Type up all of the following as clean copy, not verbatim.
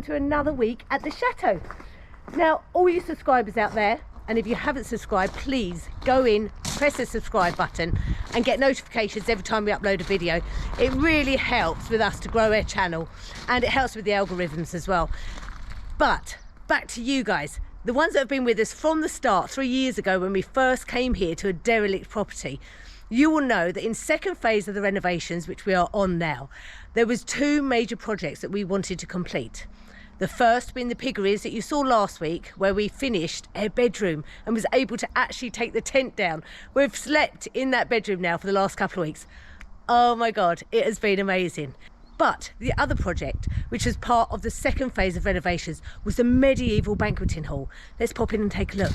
welcome to another week at the Chateau. Now, all you subscribers out there, and if you haven't subscribed, please go in, press the subscribe button and get notifications every time we upload a video. It really helps with us to grow our channel, and it helps with the algorithms as well. But back to you guys, the ones that have been with us from the start 3 years ago when we first came here to a derelict property. You will know that in second phase of the renovations, which we are on now, there was 2 major projects that we wanted to complete. The first being the piggeries that you saw last week, where we finished a bedroom and was able to actually take the tent down. We've slept in that bedroom now for the last couple of weeks. Oh my God, it has been amazing. But the other project, which was part of the second phase of renovations, was the medieval banqueting hall. Let's pop in and take a look.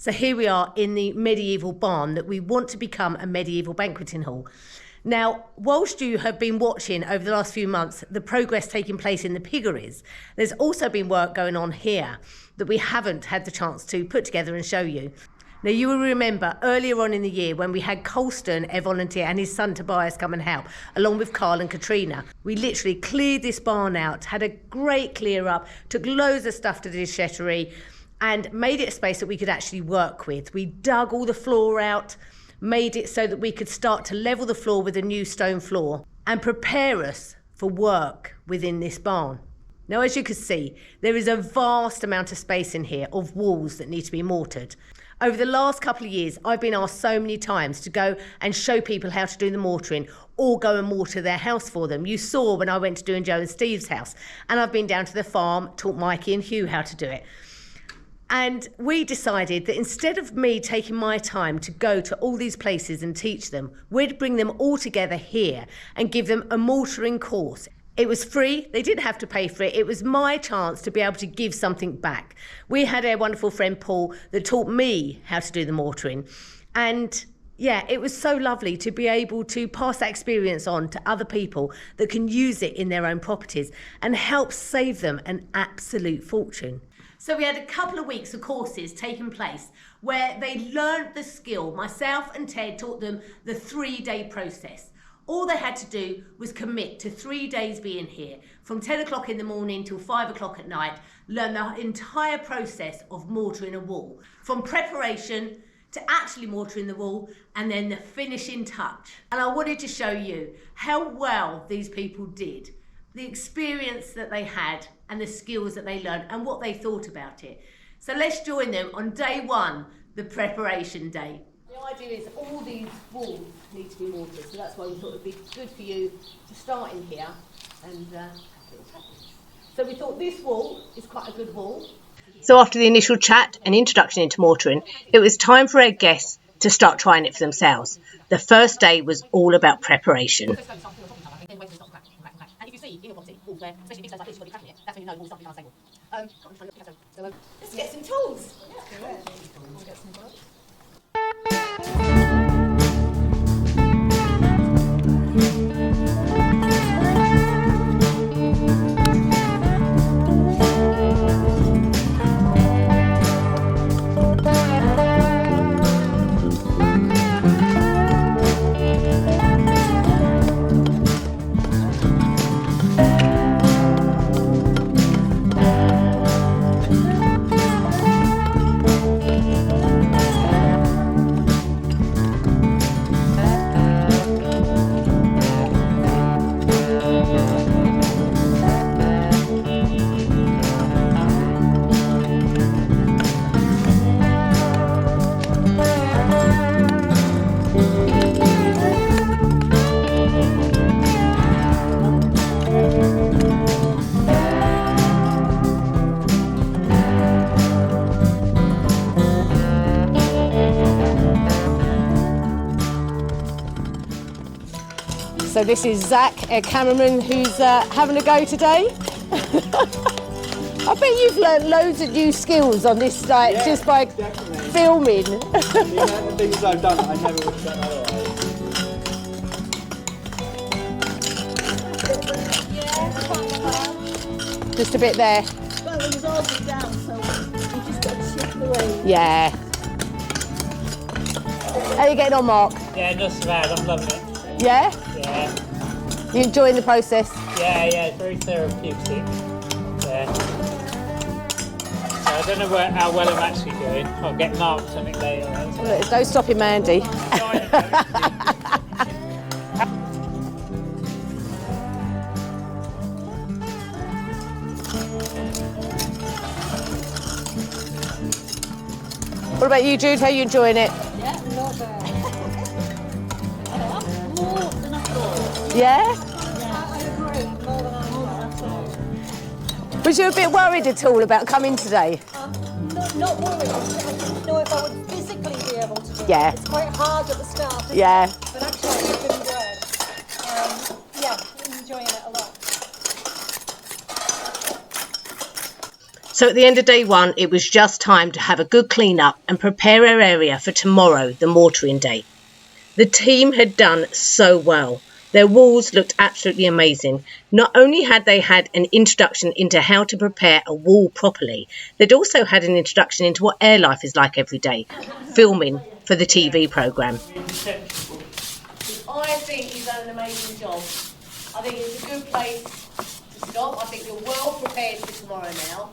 So here we are in the medieval barn that we want to become a medieval banqueting hall. Now, whilst you have been watching over the last few months the progress taking place in the piggeries, there's also been work going on here that we haven't had the chance to put together and show you. Now, you will remember earlier on in the year when we had Colston, a volunteer, and his son Tobias come and help, along with Carl and Katrina. We literally cleared this barn out, had a great clear up, took loads of stuff to the déchetterie, and made it a space that we could actually work with. We dug all the floor out, made it so that we could start to level the floor with a new stone floor and prepare us for work within this barn. Now, as you can see, there is a vast amount of space in here of walls that need to be mortared. Over the last couple of years, I've been asked so many times to go and show people how to do the mortaring or go and mortar their house for them. You saw when I went to doing Joe and Steve's house, and I've been down to the farm, taught Mikey and Hugh how to do it. And we decided that instead of me taking my time to go to all these places and teach them, we'd bring them all together here and give them a mortaring course. It was free, they didn't have to pay for it. It was my chance to be able to give something back. We had our wonderful friend Paul that taught me how to do the mortaring. And yeah, it was so lovely to be able to pass that experience on to other people that can use it in their own properties and help save them an absolute fortune. So we had a couple of weeks of courses taking place where they learned the skill. Myself and Ted taught them the 3-day process. All they had to do was commit to 3 days being here, from 10 o'clock in the morning till 5 o'clock at night, learn the entire process of mortaring a wall, from preparation to actually mortaring the wall and then the finishing touch. And I wanted to show you how well these people did, the experience that they had and the skills that they learned and what they thought about it. So let's join them on day 1, the preparation day. The idea is all these walls need to be mortared, so that's why we thought it would be good for you to start in here and so we thought this wall is quite a good wall. So after the initial chat and introduction into mortaring, it was time for our guests to start trying it for themselves. The first day was all about preparation. Let's get some tools. So this is Zach, our cameraman, who's having a go today. I bet you've learned loads of new skills on this site just by filming. The amount of things I've done, I never would have done otherwise. Just a bit there. Well, it was all down, so you just got to shift away. Yeah. How are you getting on, Mark? Yeah, not so bad. I'm loving it. Yeah? Yeah. You enjoying the process? Yeah, it's very therapeutic. Yeah. So I don't know how well I'm actually doing. I'll get marked on it later. Well, look, there's no stopping Mandy. What about you, Jude? How are you enjoying it? Yeah, not bad. More than I thought. Yeah? Yeah, I agree. More than I thought. Was you a bit worried at all about coming today? Not worried. I didn't know if I would physically be able to do Yeah. it. It's quite hard at the start, isn't Yeah. it? But actually, I've been glad. Yeah, I'm enjoying it a lot. So at the end of day one, it was just time to have a good clean up and prepare our area for tomorrow, the mortaring day. The team had done so well. Their walls looked absolutely amazing. Not only had they had an introduction into how to prepare a wall properly, they'd also had an introduction into what air life is like every day, filming for the TV programme. I think he's done an amazing job. I think it's a good place to stop. I think you're well prepared for tomorrow now.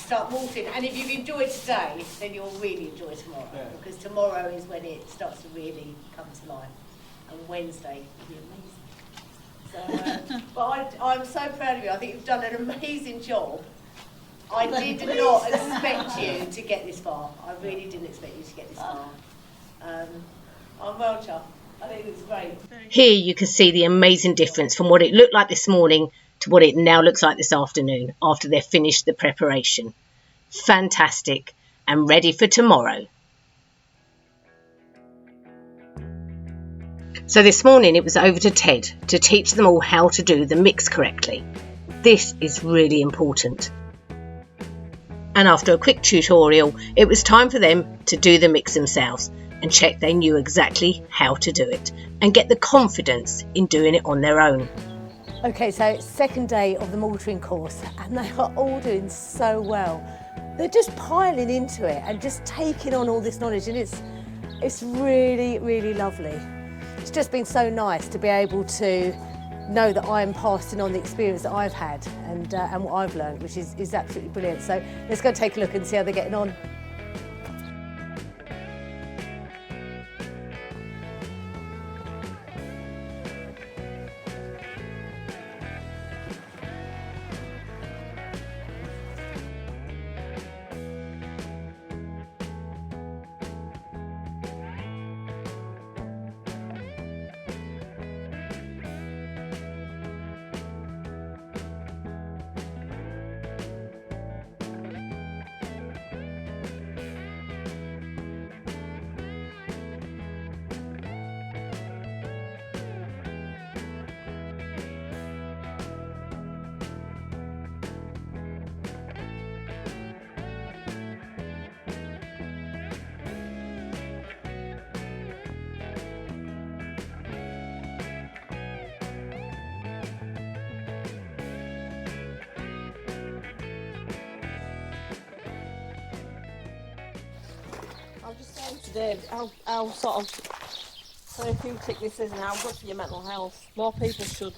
Start mortaring, and if you've enjoyed today, then you'll really enjoy tomorrow, because tomorrow is when it starts to really come to life, and Wednesday will be amazing. So, but I'm so proud of you. I think you've done an amazing job. I did not expect you to get this far. I really didn't expect you to get this far. I'm well chuffed. I think it was great. Here you can see the amazing difference from what it looked like this morning to what it now looks like this afternoon after they've finished the preparation. Fantastic, and ready for tomorrow. So this morning it was over to Ted to teach them all how to do the mix correctly. This is really important. And after a quick tutorial, it was time for them to do the mix themselves and check they knew exactly how to do it and get the confidence in doing it on their own. Okay, so it's second day of the mortaring course and they are all doing so well. They're just piling into it and just taking on all this knowledge, and it's really, really lovely. It's just been so nice to be able to know that I'm passing on the experience that I've had and what I've learned, which is absolutely brilliant. So let's go take a look and see how they're getting on. I was just saying to Dave how sort of therapeutic this is and how good for your mental health. More people should.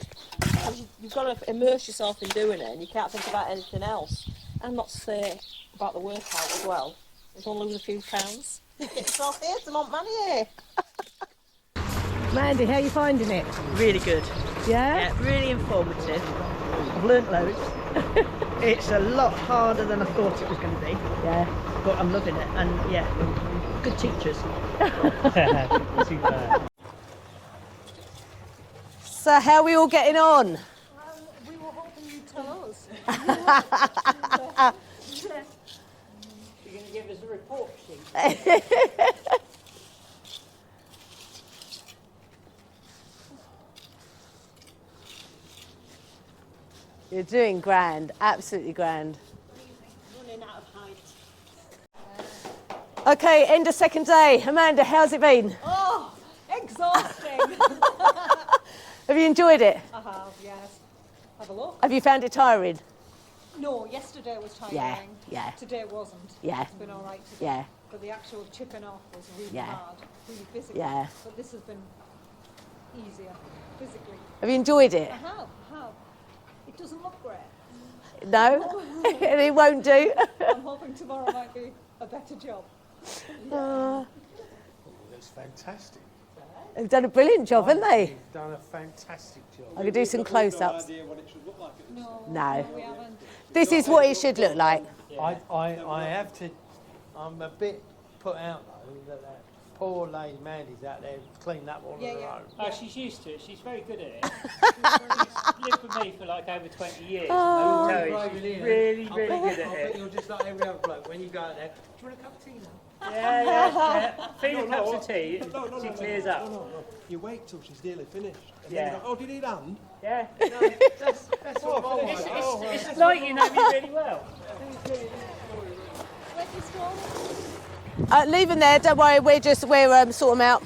You've got to immerse yourself in doing it and you can't think about anything else. And not say about the workout as well. If you want to lose a few pounds, get yourself here to Mont Manier. Mandy, how are you finding it? Really good. Yeah? Yeah, really informative. I've learnt loads. It's a lot harder than I thought it was going to be, Yeah. but I'm loving it. And yeah, good teachers. Super. So how are we all getting on? We were hoping you'd tell us. You're going to give us a report sheet. You're doing grand, absolutely grand. Running out of height. Okay, end of second day. Amanda, how's it been? Oh, exhausting. Have you enjoyed it? I have, yes. Have a look. Have you found it tiring? No, yesterday was tiring. Yeah. Today wasn't. Yeah. It's been all right today. Yeah. but the actual chipping off was really Yeah. hard, really physical. Yeah. But this has been easier physically. Have you enjoyed it? I have. It doesn't look great. No? It won't do. I'm hoping tomorrow might be a better job. That's fantastic. They've done a brilliant job, haven't they? You've done a fantastic job. I could do some close-ups. idea what it should look like at this No. We haven't. This is what it should look like. I have to, I'm a bit put out though that poor lady Mandy's out there cleaned up all Yeah, of her yeah. own. Oh, she's used to it. She's very good at it. She's lived with me for like over 20 years. And I will tell you, she's really, really good at I bet it. you're just like every other bloke when you go out there. Do you want a cup of tea now? Yeah. Feed her cups of tea, she clears up. No. You wait till she's nearly finished. And Yeah. then you go, oh, did he land? Yeah. That's what I'm like. It's like you know me really well. Where's the store? Leave them there, don't worry, we're sort them out.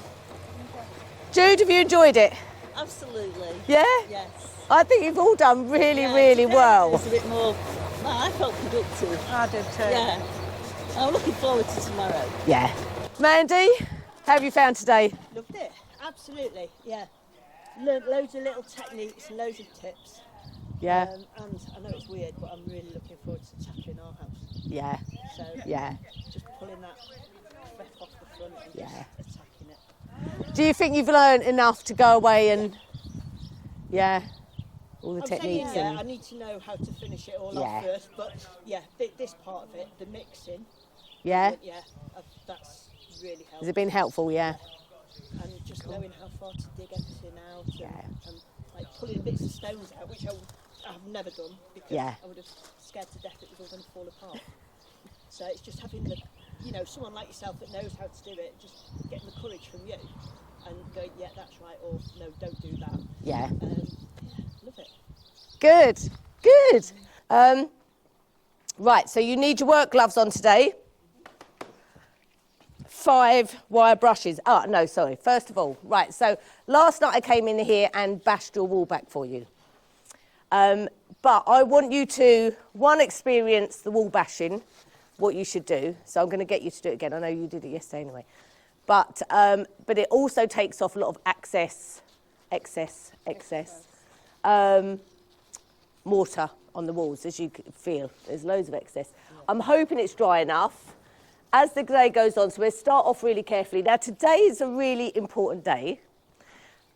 Jude, have you enjoyed it? Absolutely. Yeah? Yes. I think you've all done really, Yeah, really today well. It's a bit more. No, I felt productive. I did too. Yeah. I'm looking forward to tomorrow. Yeah. Mandy, how have you found today? Loved it. Absolutely. Yeah. Learned loads of little techniques and loads of tips. Yeah. And I know it's weird, but I'm really looking forward to tackling our house. Yeah. So Yeah. just pulling that wreck off the front and Yeah. just attacking it. Do you think you've learned enough to go away and, all the I'm saying, techniques yeah, and... I need to know how to finish it all Yeah. off first, but yeah, this part of it, the mixing, Yeah? that's really helped. Has it been helpful, yeah? And just knowing how far to dig everything out and, Yeah. and like pulling bits of stones out, which I've never done because Yeah. I would have scared to death it was all going to fall apart. So it's just having the, someone like yourself that knows how to do it, just getting the courage from you and going, yeah, that's right, or no, don't do that. Yeah. Love it. Good, good. Right, so you need your work gloves on today. 5 wire brushes. Oh, no, sorry. First of all, right, so last night I came in here and bashed your wall back for you. But I want you to, experience the wall bashing, what you should do. So I'm going to get you to do it again. I know you did it yesterday anyway. But it also takes off a lot of excess mortar on the walls, as you can feel. There's loads of excess. I'm hoping it's dry enough. As the day goes on, so we'll start off really carefully. Now, today is a really important day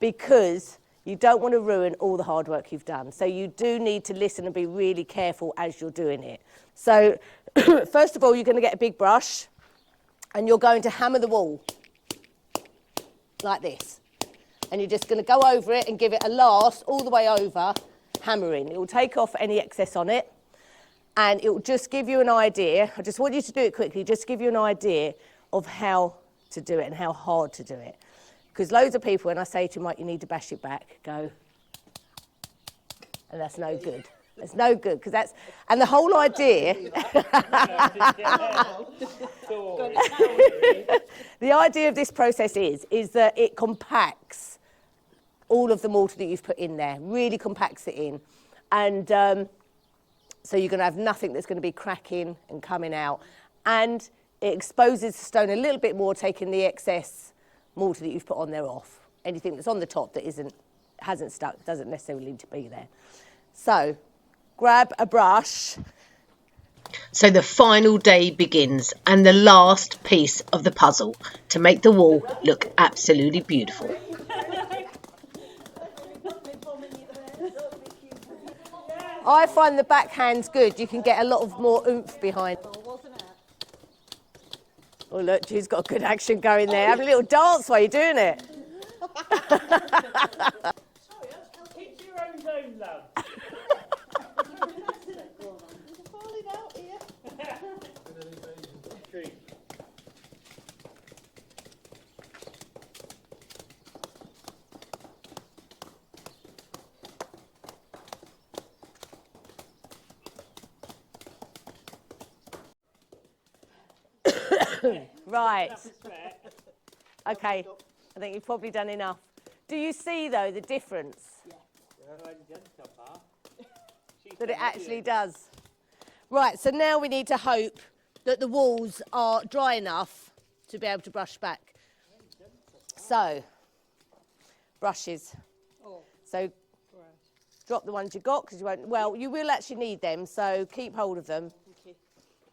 because you don't want to ruin all the hard work you've done. So you do need to listen and be really careful as you're doing it. So first of all, you're going to get a big brush and you're going to hammer the wall like this. And you're just going to go over it and give it a last all the way over, hammering. It will take off any excess on it. And it will just give you an idea. I just want you to do it quickly, just give you an idea of how to do it and how hard to do it. Because loads of people, when I say to them, right, you need to bash it back, go, and that's no good. It's no good, because that's, and the whole idea, the idea of this process is that it compacts all of the mortar that you've put in there, really compacts it in. And so you're going to have nothing that's going to be cracking and coming out. And it exposes the stone a little bit more, taking the excess mortar that you've put on there off. Anything that's on the top that hasn't stuck doesn't necessarily need to be there. So grab a brush. So the final day begins and the last piece of the puzzle to make the wall look absolutely beautiful. I find the backhand's good. You can get a lot of more oomph behind. Oh look, Jude's got good action going there. Have a little dance while you're doing it. Keep to your own zone, love. Right. Okay, I think you've probably done enough. Do you see, though, the difference that it actually does? Right, so now we need to hope that the walls are dry enough to be able to brush back. So, brushes. So, drop the ones you got because you won't. Well, you will actually need them, so keep hold of them.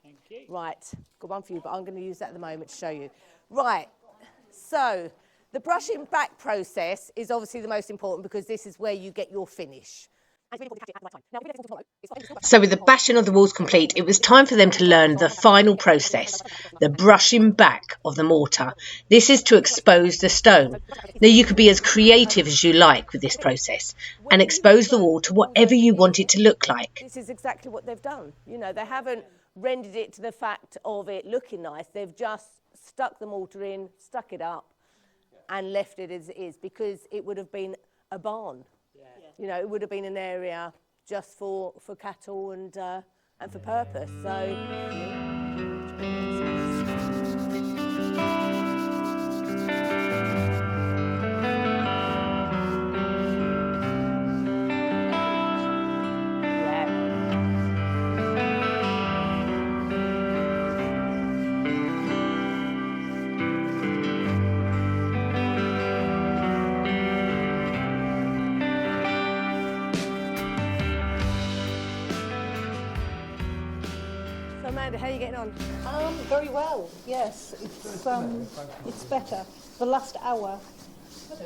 Thank you. Right, got one for you, but I'm going to use that at the moment to show you. Right, so the brushing back process is obviously the most important because this is where you get your finish. So with the bashing of the walls complete, it was time for them to learn the final process, the brushing back of the mortar. This is to expose the stone. Now you could be as creative as you like with this process and expose the wall to whatever you want it to look like. This is exactly what they've done. You know, they haven't rendered it to the fact of it looking nice. They've just stuck the mortar in, stuck it up and left it as it is because it would have been a barn. You know, it would have been an area just for cattle and for purpose. So. So Amanda, how are you getting on? Very well, yes. It's better. The last hour,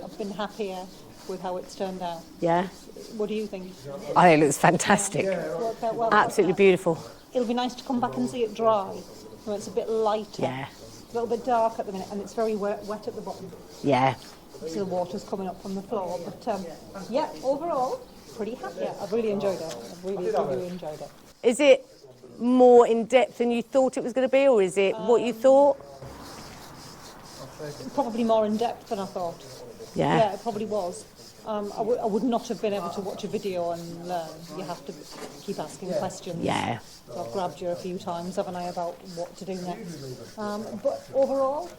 I've been happier with how it's turned out. Yeah, What do you think? I think it looks fantastic. Worked out well? Absolutely beautiful. It'll be nice to come back and see it dry. So it's a bit lighter. Yeah, A little bit dark at the minute, and it's very wet at the bottom. yeah. So the water's coming up from the floor. But yeah, overall, pretty happy. I've really enjoyed it. I've really enjoyed it. Is it more in depth than you thought it was going to be, or is it what you thought? Probably more in depth than I thought. Yeah, it probably was. I would not have been able to watch a video and learn. You have to keep asking questions. Yeah. So I've grabbed you a few times, haven't I, about what to do next. But overall,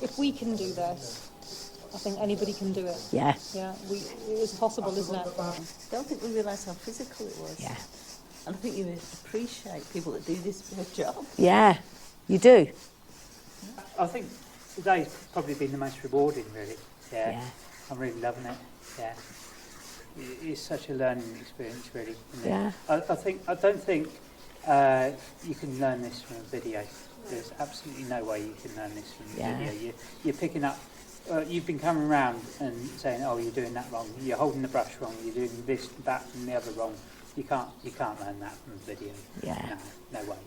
if we can do this, I think anybody can do it. Yeah. Yeah, it is possible, isn't it? I don't think we realise how physical it was. Yeah. And I think you appreciate people that do this for a job. Yeah, you do. I think today's probably been the most rewarding, really. Yeah. Yeah. I'm really loving it. Yeah. It's such a learning experience, really. Isn't it? Yeah. I don't think you can learn this from a video. There's absolutely no way you can learn this from a Yeah. video. You're picking up. You've been coming around and saying, "Oh, you're doing that wrong. You're holding the brush wrong. You're doing this, that, and the other wrong." You can't learn that from a video. Yeah. No way.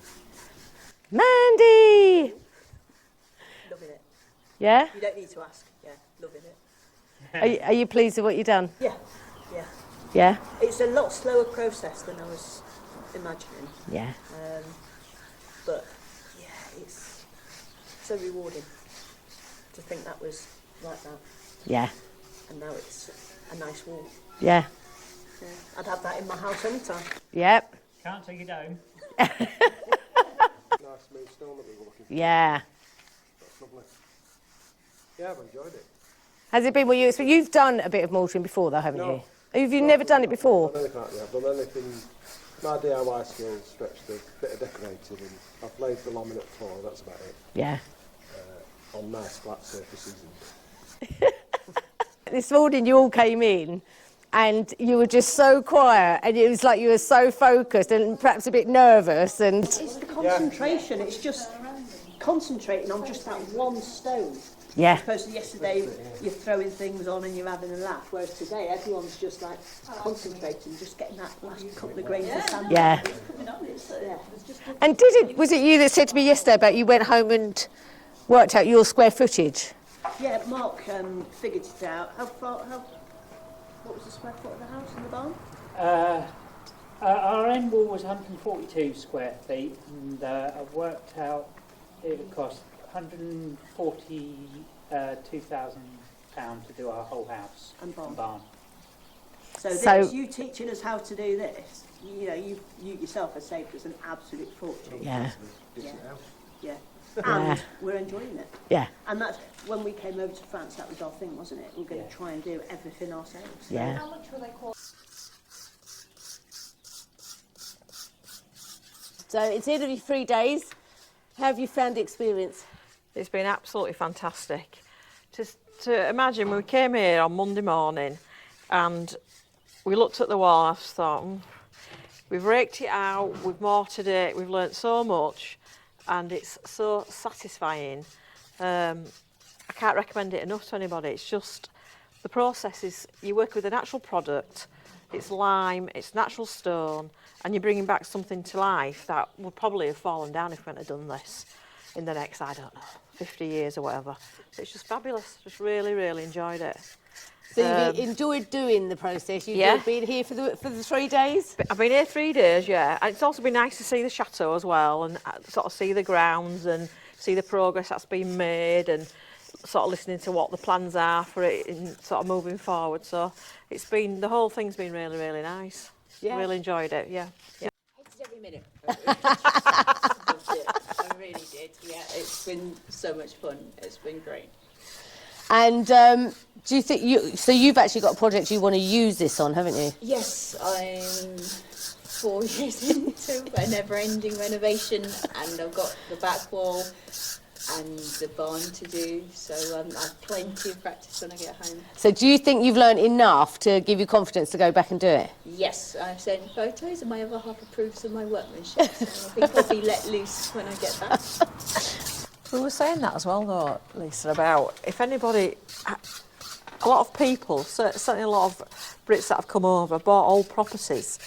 Mandy! Loving it. Yeah? You don't need to ask. Yeah, loving it. Are you pleased with what you've done? Yeah, yeah. Yeah? It's a lot slower process than I was imagining. Yeah. But yeah, it's so rewarding to think that was like that. Yeah. And now it's a nice wall. Yeah. Yeah. I'd have that in my house anytime. Yep. Can't take it home. Nice smooth stone that we were looking for. Yeah. That's lovely. Yeah, I've enjoyed it. Has it been what you expect? You've done a bit of mortaring before, though, haven't No. you? Have you never done it before? I've done anything like that. I've done anything. My DIY skills stretched a bit of decorating, and I've laid the laminate floor. That's about it. Yeah. On nice flat surfaces. This morning you all came in and you were just so quiet and it was like you were so focused and perhaps a bit nervous and... It's the concentration. It's just concentrating on just that one stone. Yeah. As opposed to yesterday, you're throwing things on and you're having a laugh, whereas today everyone's just like concentrating, just getting that last couple of grains of sand. Yeah. Yeah. And was it you that said to me yesterday about you went home and worked out your square footage? Yeah, Mark figured it out. What was the square foot of the house in the barn? Our end wall was 142 square feet, and I've worked out it would cost £142,000 to do our whole house And barn. So- So you teaching us how to do this, you know, you yourself have saved us an absolute fortune. Yeah. Yeah. And we're enjoying it. Yeah. And that's when we came over to France, that was our thing, wasn't it? We're going to try and do everything ourselves. Yeah. How much were they cost? So it's going to be 3 days. How have you found the experience? It's been absolutely fantastic. To imagine, we came here on Monday morning and we looked at the wall and I thought, we've raked it out, we've mortared it, we've learnt so much and it's so satisfying. I can't recommend it enough to anybody. It's just, the process is, you work with a natural product, it's lime, it's natural stone, and you're bringing back something to life that would probably have fallen down if we hadn't done this in the next, I don't know, 50 years or whatever. It's just fabulous. Just really, really enjoyed it. So you've enjoyed doing the process? You've been here for the 3 days? I've been here 3 days, yeah. And it's also been nice to see the chateau as well and sort of see the grounds and see the progress that's been made and sort of listening to what the plans are for it and sort of moving forward. So it's been, the whole thing's been really, really nice. Yeah. Really enjoyed it, yeah. Hated every minute. I really did, yeah. It's been so much fun. It's been great. And do you think you've actually got a project you want to use this on, haven't you? Yes, I'm 4 years into a never-ending renovation, and I've got the back wall and the barn to do, so I've plenty of practice when I get home. So do you think you've learned enough to give you confidence to go back and do it? Yes, I've sent photos and my other half approves of my workmanship, so I think I'll be let loose when I get back. We were saying that as well though, Lisa, about if anybody, a lot of people, certainly a lot of Brits that have come over, bought old properties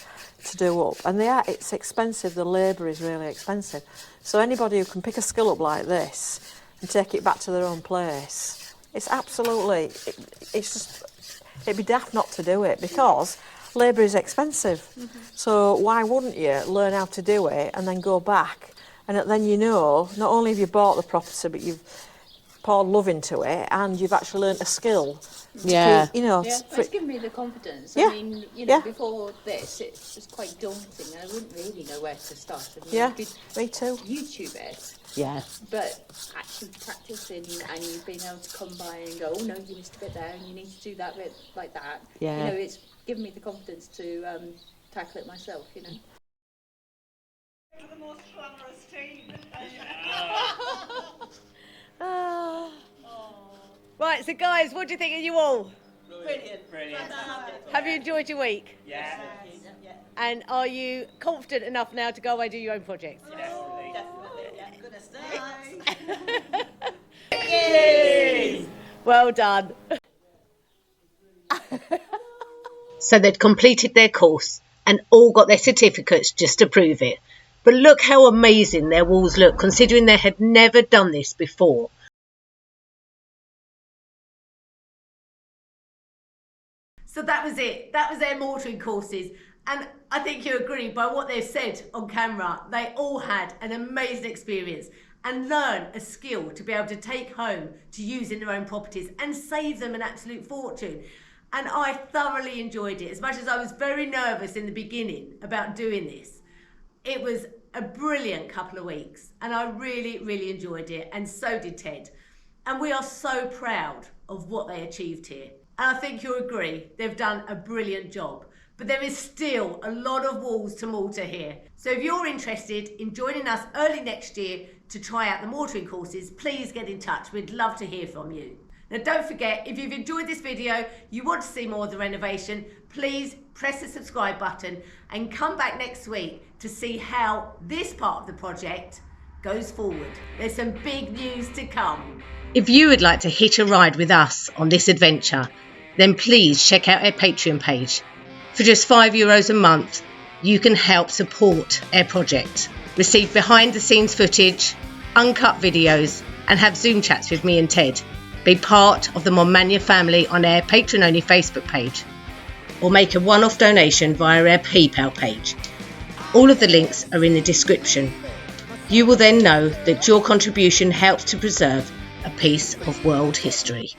to do up, and it's expensive, the labour is really expensive. So anybody who can pick a skill up like this and take it back to their own place, it's absolutely, it's just, it'd be daft not to do it because labour is expensive. Mm-hmm. So why wouldn't you learn how to do it and then go back? And then you know, not only have you bought the property, but you've poured love into it and you've actually learnt a skill. Yeah. To, you know, Yeah, it's given me the confidence. Yeah. I mean, you know, Yeah. before this, it was quite daunting and I wouldn't really know where to start. I mean, Yeah, you could me too. YouTube it, Yeah. but actually practicing and you've been able to come by and go, oh no, you missed a bit there and you need to do that bit like that. Yeah. You know, it's given me the confidence to tackle it myself, you know. The most glamorous team. Right, so guys, what do you think of you all? Brilliant. Have you enjoyed your week? Yeah. And are you confident enough now to go away and do your own projects? Definitely. Well done. So they'd completed their course and all got their certificates just to prove it. But look how amazing their walls look, considering they had never done this before. So that was it. That was their mortaring courses. And I think you agree by what they've said on camera. They all had an amazing experience and learn a skill to be able to take home to use in their own properties and save them an absolute fortune. And I thoroughly enjoyed it. As much as I was very nervous in the beginning about doing this, it was a brilliant couple of weeks and I really, really enjoyed it, and so did Ted. And we are so proud of what they achieved here. And I think you'll agree, they've done a brilliant job. But there is still a lot of walls to mortar here. So if you're interested in joining us early next year to try out the mortaring courses, please get in touch. We'd love to hear from you. Now don't forget, if you've enjoyed this video, you want to see more of the renovation, please press the subscribe button and come back next week to see how this part of the project goes forward. There's some big news to come. If you would like to hitch a ride with us on this adventure, then please check out our Patreon page. For just €5 a month, you can help support our project, receive behind the scenes footage, uncut videos, and have Zoom chats with me and Ted. Be part of the Monmania family on our Patreon-only Facebook page, or make a one-off donation via our PayPal page. All of the links are in the description. You will then know that your contribution helps to preserve a piece of world history.